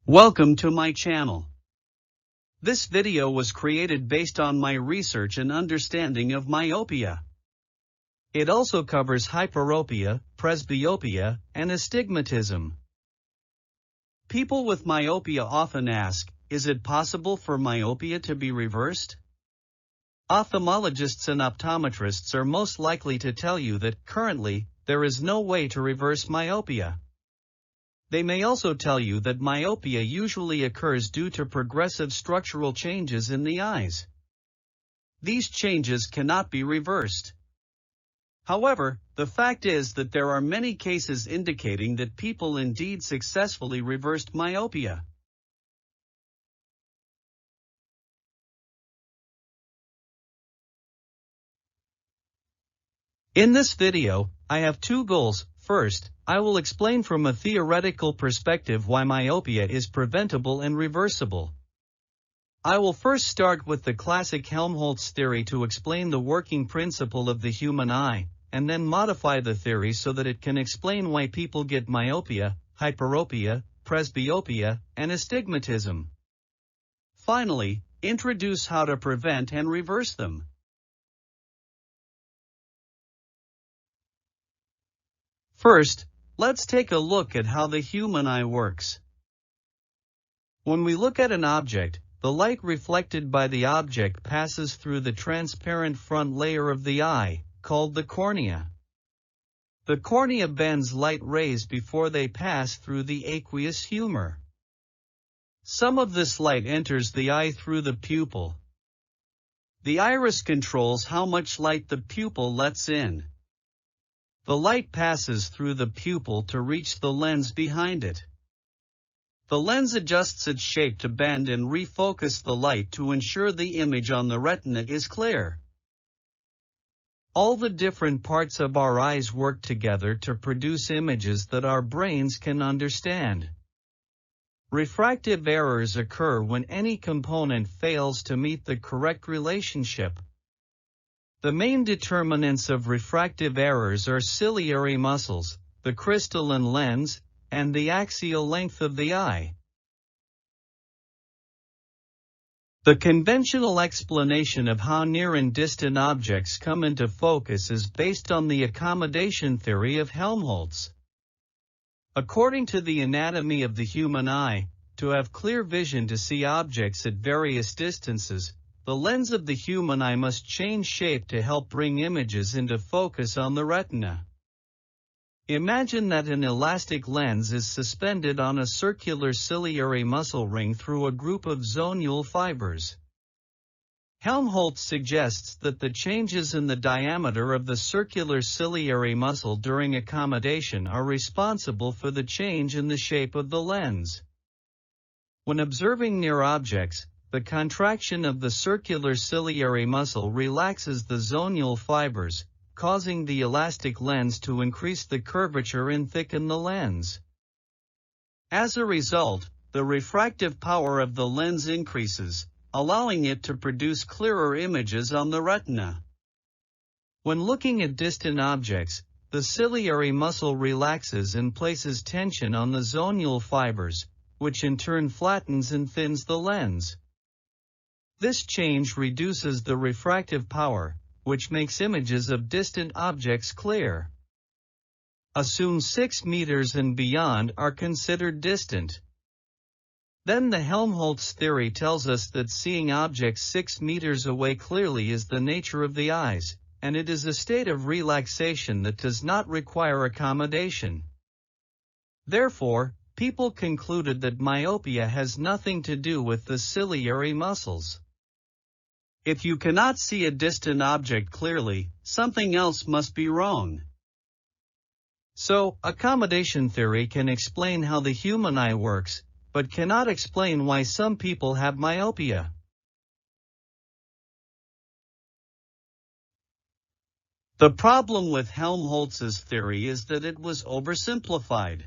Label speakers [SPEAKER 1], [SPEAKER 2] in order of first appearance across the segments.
[SPEAKER 1] Welcome to my channel. This video was created based on my research and understanding of myopia. It also covers hyperopia, presbyopia, and astigmatism. People with myopia often ask, is it possible for myopia to be reversed? Ophthalmologists and optometrists are most likely to tell you that currently, there is no way to reverse myopia. They may also tell you that myopia usually occurs due to progressive structural changes in the eyes. These changes cannot be reversed. However, the fact is that there are many cases indicating that people indeed successfully reversed myopia. In this video, I have two goals. First, I will explain from a theoretical perspective why myopia is preventable and reversible. I will first start with the classic Helmholtz theory to explain the working principle of the human eye, and then modify the theory so that it can explain why people get myopia, hyperopia, presbyopia, and astigmatism. Finally, introduce how to prevent and reverse them. First, let's take a look at how the human eye works. When we look at an object, the light reflected by the object passes through the transparent front layer of the eye, called the cornea. The cornea bends light rays before they pass through the aqueous humor. Some of this light enters the eye through the pupil. The iris controls how much light the pupil lets in. The light passes through the pupil to reach the lens behind it. The lens adjusts its shape to bend and refocus the light to ensure the image on the retina is clear. All the different parts of our eyes work together to produce images that our brains can understand. Refractive errors occur when any component fails to meet the correct relationship. The main determinants of refractive errors are ciliary muscles, the crystalline lens, and the axial length of the eye. The conventional explanation of how near and distant objects come into focus is based on the accommodation theory of Helmholtz. According to the anatomy of the human eye, to have clear vision to see objects at various distances, the lens of the human eye must change shape to help bring images into focus on the retina. Imagine that an elastic lens is suspended on a circular ciliary muscle ring through a group of zonule fibers. Helmholtz suggests that the changes in the diameter of the circular ciliary muscle during accommodation are responsible for the change in the shape of the lens. When observing near objects, the contraction of the circular ciliary muscle relaxes the zonule fibers, causing the elastic lens to increase the curvature and thicken the lens. As a result, the refractive power of the lens increases, allowing it to produce clearer images on the retina. When looking at distant objects, the ciliary muscle relaxes and places tension on the zonule fibers, which in turn flattens and thins the lens. This change reduces the refractive power, which makes images of distant objects clear. Assume 6 meters and beyond are considered distant. Then the Helmholtz theory tells us that seeing objects 6 meters away clearly is the nature of the eyes, and it is a state of relaxation that does not require accommodation. Therefore, people concluded that myopia has nothing to do with the ciliary muscles. If you cannot see a distant object clearly, something else must be wrong. So, accommodation theory can explain how the human eye works, but cannot explain why some people have myopia. The problem with Helmholtz's theory is that it was oversimplified.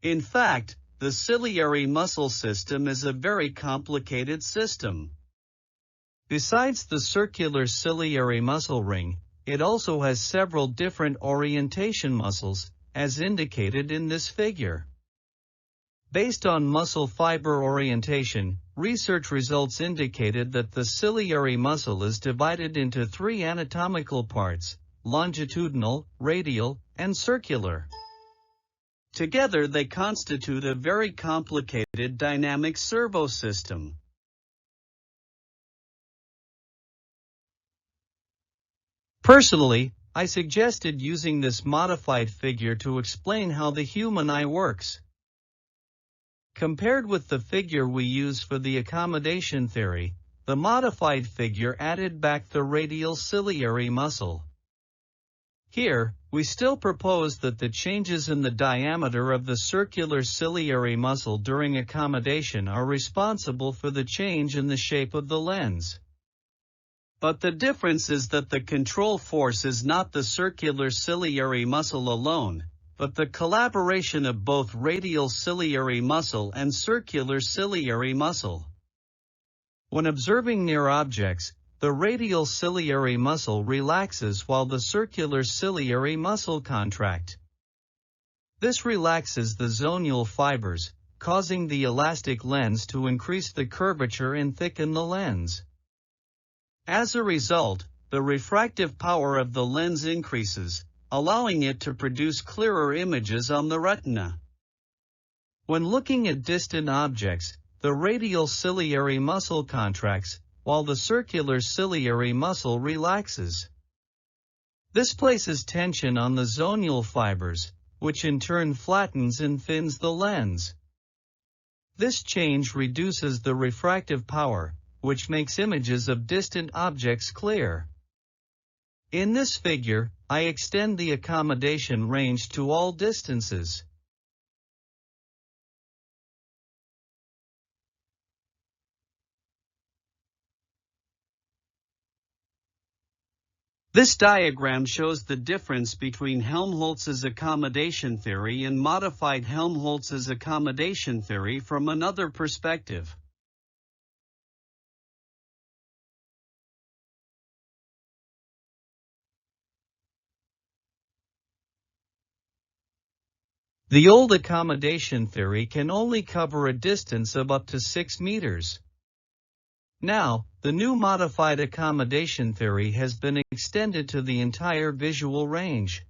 [SPEAKER 1] In fact, the ciliary muscle system is a very complicated system. Besides the circular ciliary muscle ring, it also has several different orientation muscles, as indicated in this figure. Based on muscle fiber orientation, research results indicated that the ciliary muscle is divided into three anatomical parts: longitudinal, radial, and circular. Together they constitute a very complicated dynamic servo system. Personally, I suggested using this modified figure to explain how the human eye works. Compared with the figure we use for the accommodation theory, the modified figure added back the radial ciliary muscle. Here, we still propose that the changes in the diameter of the circular ciliary muscle during accommodation are responsible for the change in the shape of the lens. But the difference is that the control force is not the circular ciliary muscle alone, but the collaboration of both radial ciliary muscle and circular ciliary muscle. When observing near objects, the radial ciliary muscle relaxes while the circular ciliary muscle contract. This relaxes the zonule fibers, causing the elastic lens to increase the curvature and thicken the lens. As a result, the refractive power of the lens increases, allowing it to produce clearer images on the retina. When looking at distant objects, the radial ciliary muscle contracts, while the circular ciliary muscle relaxes. This places tension on the zonule fibers, which in turn flattens and thins the lens. This change reduces the refractive power, which makes images of distant objects clear. In this figure, I extend the accommodation range to all distances. This diagram shows the difference between Helmholtz's accommodation theory and modified Helmholtz's accommodation theory from another perspective. The old accommodation theory can only cover a distance of up to 6 meters. Now, the new modified accommodation theory has been extended to the entire visual range.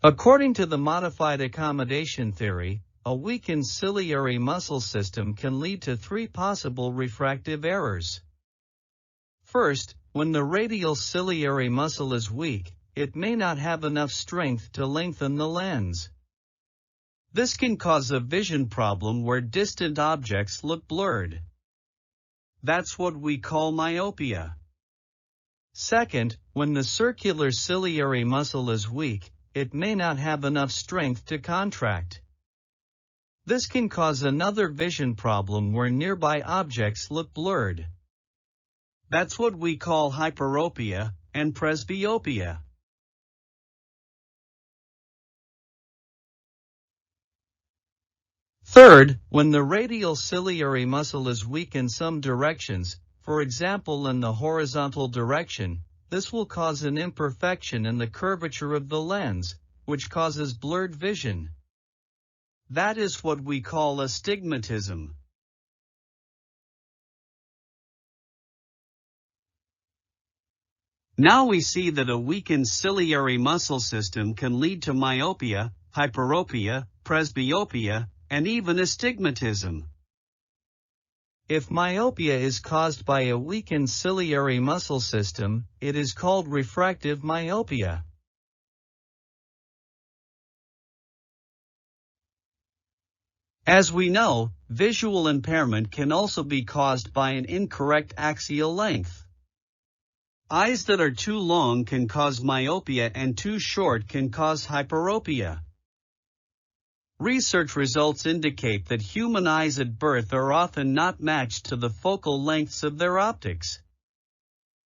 [SPEAKER 1] According to the modified accommodation theory, a weakened ciliary muscle system can lead to 3 possible refractive errors. First, when the radial ciliary muscle is weak, it may not have enough strength to lengthen the lens. This can cause a vision problem where distant objects look blurred. That's what we call myopia. Second, when the circular ciliary muscle is weak, it may not have enough strength to contract. This can cause another vision problem where nearby objects look blurred. That's what we call hyperopia and presbyopia. Third, when the radial ciliary muscle is weak in some directions, for example in the horizontal direction, this will cause an imperfection in the curvature of the lens, which causes blurred vision. That is what we call astigmatism. Now we see that a weakened ciliary muscle system can lead to myopia, hyperopia, presbyopia, and even astigmatism. If myopia is caused by a weakened ciliary muscle system, it is called refractive myopia. As we know, visual impairment can also be caused by an incorrect axial length. Eyes that are too long can cause myopia and too short can cause hyperopia. Research results indicate that human eyes at birth are often not matched to the focal lengths of their optics.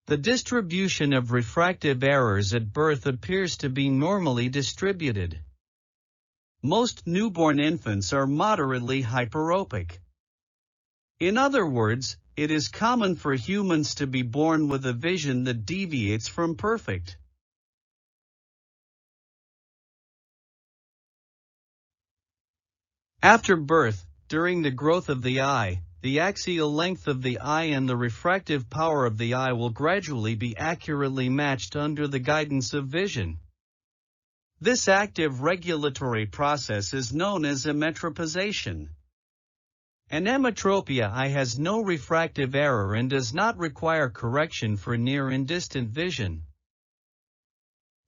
[SPEAKER 1] The distribution of refractive errors at birth appears to be normally distributed. Most newborn infants are moderately hyperopic. In other words, it is common for humans to be born with a vision that deviates from perfect. After birth, during the growth of the eye, the axial length of the eye and the refractive power of the eye will gradually be accurately matched under the guidance of vision. This active regulatory process is known as emmetropization. An emmetropia eye has no refractive error and does not require correction for near and distant vision.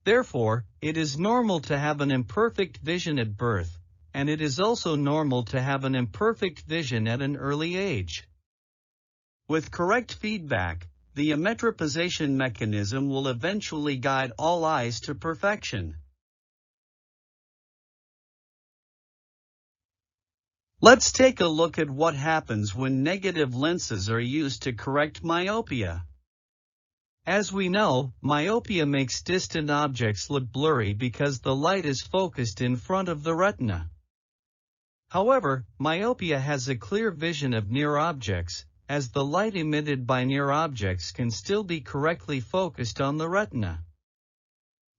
[SPEAKER 1] Therefore, it is normal to have an imperfect vision at birth, and it is also normal to have an imperfect vision at an early age. With correct feedback, the emmetropization mechanism will eventually guide all eyes to perfection. Let's take a look at what happens when negative lenses are used to correct myopia. As we know, myopia makes distant objects look blurry because the light is focused in front of the retina. However, myopia has a clear vision of near objects, as the light emitted by near objects can still be correctly focused on the retina.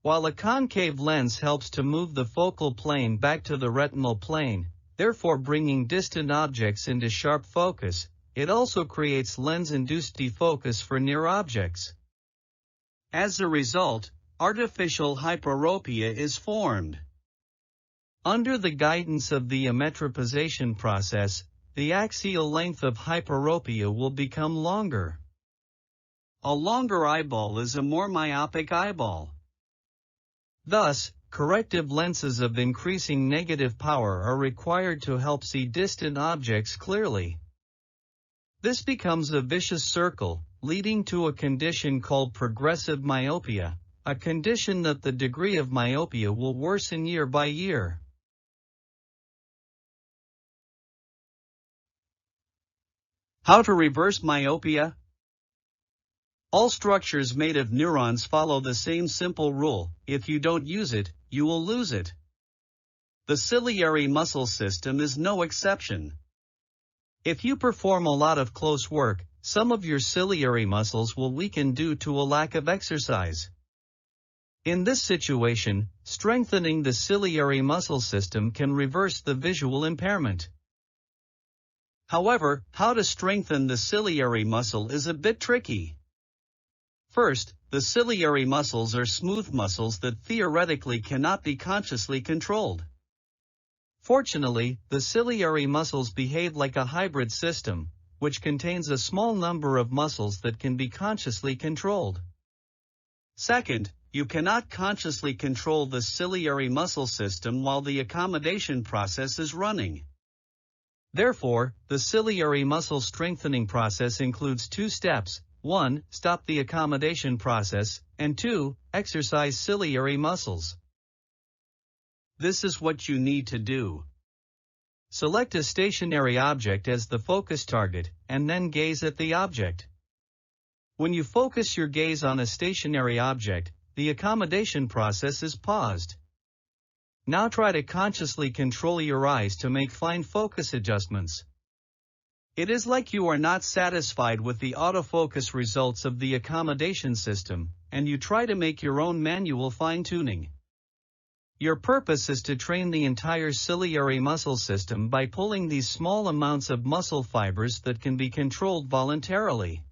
[SPEAKER 1] While a concave lens helps to move the focal plane back to the retinal plane, therefore bringing distant objects into sharp focus, it also creates lens-induced defocus for near objects. As a result, artificial hyperopia is formed. Under the guidance of the emmetropization process, the axial length of hyperopia will become longer. A longer eyeball is a more myopic eyeball. Thus, corrective lenses of increasing negative power are required to help see distant objects clearly. This becomes a vicious circle, leading to a condition called progressive myopia, a condition that the degree of myopia will worsen year by year. How to reverse myopia? All structures made of neurons follow the same simple rule: if you don't use it, you will lose it. The ciliary muscle system is no exception. If you perform a lot of close work, some of your ciliary muscles will weaken due to a lack of exercise. In this situation, strengthening the ciliary muscle system can reverse the visual impairment. However, how to strengthen the ciliary muscle is a bit tricky. First, the ciliary muscles are smooth muscles that theoretically cannot be consciously controlled. Fortunately, the ciliary muscles behave like a hybrid system, which contains a small number of muscles that can be consciously controlled. Second, you cannot consciously control the ciliary muscle system while the accommodation process is running. Therefore, the ciliary muscle strengthening process includes two steps: 1. Stop the accommodation process, and 2. Exercise ciliary muscles. This is what you need to do. Select a stationary object as the focus target, and then gaze at the object. When you focus your gaze on a stationary object, the accommodation process is paused. Now try to consciously control your eyes to make fine focus adjustments. It is like you are not satisfied with the autofocus results of the accommodation system, and you try to make your own manual fine-tuning. Your purpose is to train the entire ciliary muscle system by pulling these small amounts of muscle fibers that can be controlled voluntarily.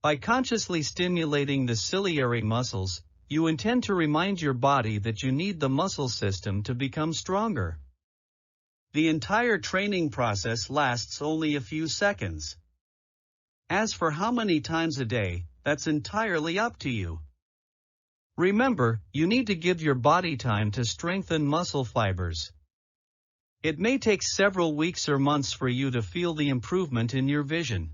[SPEAKER 1] By consciously stimulating the ciliary muscles, you intend to remind your body that you need the muscle system to become stronger. The entire training process lasts only a few seconds. As for how many times a day, that's entirely up to you. Remember, you need to give your body time to strengthen muscle fibers. It may take several weeks or months for you to feel the improvement in your vision.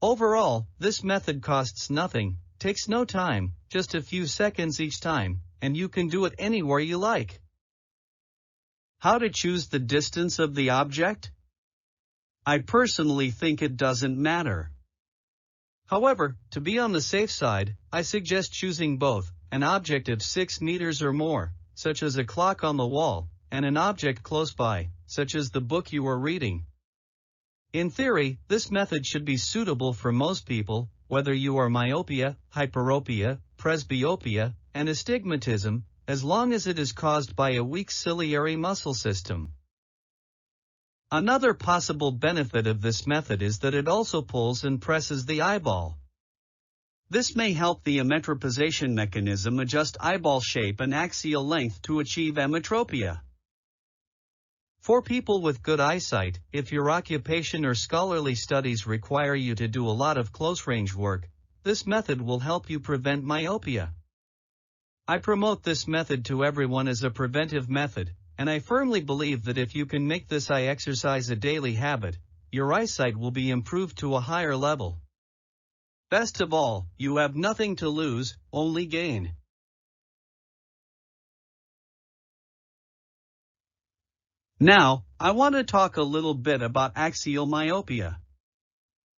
[SPEAKER 1] Overall, this method costs nothing, takes no time, just a few seconds each time, and you can do it anywhere you like. How to choose the distance of the object? I personally think it doesn't matter. However, to be on the safe side, I suggest choosing both: an object of 6 meters or more, such as a clock on the wall, and an object close by, such as the book you are reading. In theory, this method should be suitable for most people, whether you are myopia, hyperopia, presbyopia, and astigmatism, as long as it is caused by a weak ciliary muscle system. Another possible benefit of this method is that it also pulls and presses the eyeball. This may help the emmetropization mechanism adjust eyeball shape and axial length to achieve emmetropia. For people with good eyesight, if your occupation or scholarly studies require you to do a lot of close-range work, this method will help you prevent myopia. I promote this method to everyone as a preventive method, and I firmly believe that if you can make this eye exercise a daily habit, your eyesight will be improved to a higher level. Best of all, you have nothing to lose, only gain. Now, I want to talk a little bit about axial myopia.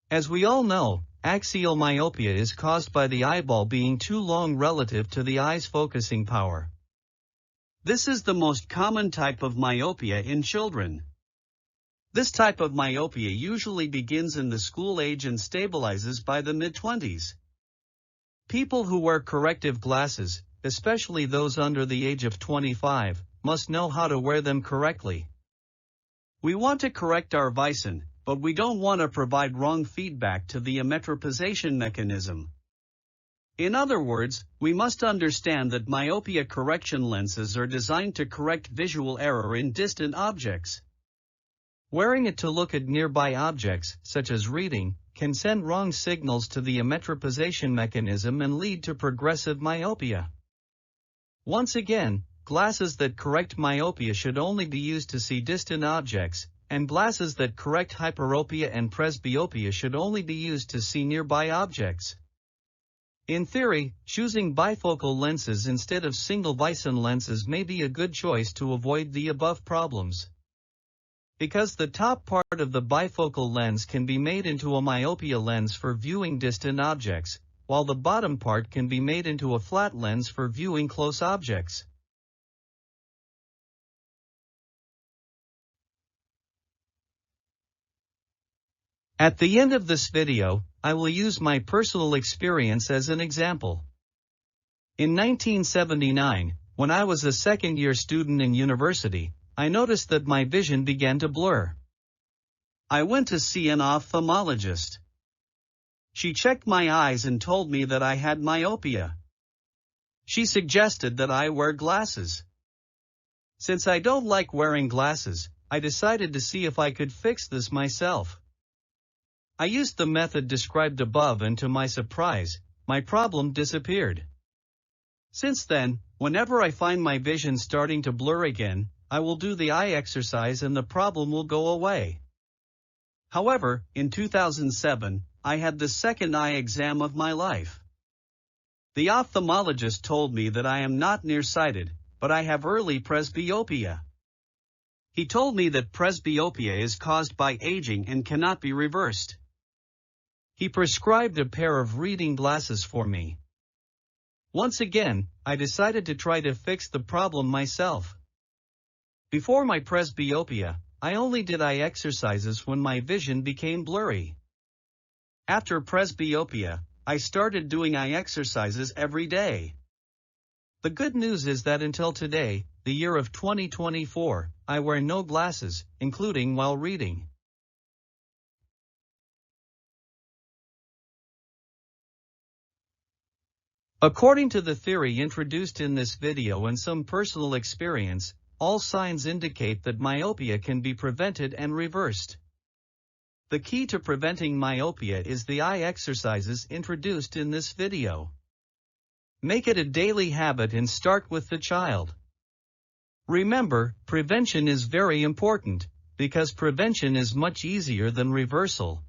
[SPEAKER 1] As we all know, axial myopia is caused by the eyeball being too long relative to the eye's focusing power. This is the most common type of myopia in children. This type of myopia usually begins in the school age and stabilizes by the mid-20s. People who wear corrective glasses, especially those under the age of 25, must know how to wear them correctly. We want to correct our vision, but we don't want to provide wrong feedback to the emmetropization mechanism. In other words, we must understand that myopia correction lenses are designed to correct visual error in distant objects. Wearing it to look at nearby objects, such as reading, can send wrong signals to the emmetropization mechanism and lead to progressive myopia. Once again, glasses that correct myopia should only be used to see distant objects, and glasses that correct hyperopia and presbyopia should only be used to see nearby objects. In theory, choosing bifocal lenses instead of single vision lenses may be a good choice to avoid the above problems. Because the top part of the bifocal lens can be made into a myopia lens for viewing distant objects, while the bottom part can be made into a flat lens for viewing close objects. At the end of this video, I will use my personal experience as an example. In 1979, when I was a second-year student in university, I noticed that my vision began to blur. I went to see an ophthalmologist. She checked my eyes and told me that I had myopia. She suggested that I wear glasses. Since I don't like wearing glasses, I decided to see if I could fix this myself. I used the method described above and to my surprise, my problem disappeared. Since then, whenever I find my vision starting to blur again, I will do the eye exercise and the problem will go away. However, in 2007, I had the second eye exam of my life. The ophthalmologist told me that I am not nearsighted, but I have early presbyopia. He told me that presbyopia is caused by aging and cannot be reversed. He prescribed a pair of reading glasses for me. Once again, I decided to try to fix the problem myself. Before my presbyopia, I only did eye exercises when my vision became blurry. After presbyopia, I started doing eye exercises every day. The good news is that until today, the year of 2024, I wear no glasses, including while reading. According to the theory introduced in this video and some personal experience, all signs indicate that myopia can be prevented and reversed. The key to preventing myopia is the eye exercises introduced in this video. Make it a daily habit and start with the child. Remember, prevention is very important, because prevention is much easier than reversal.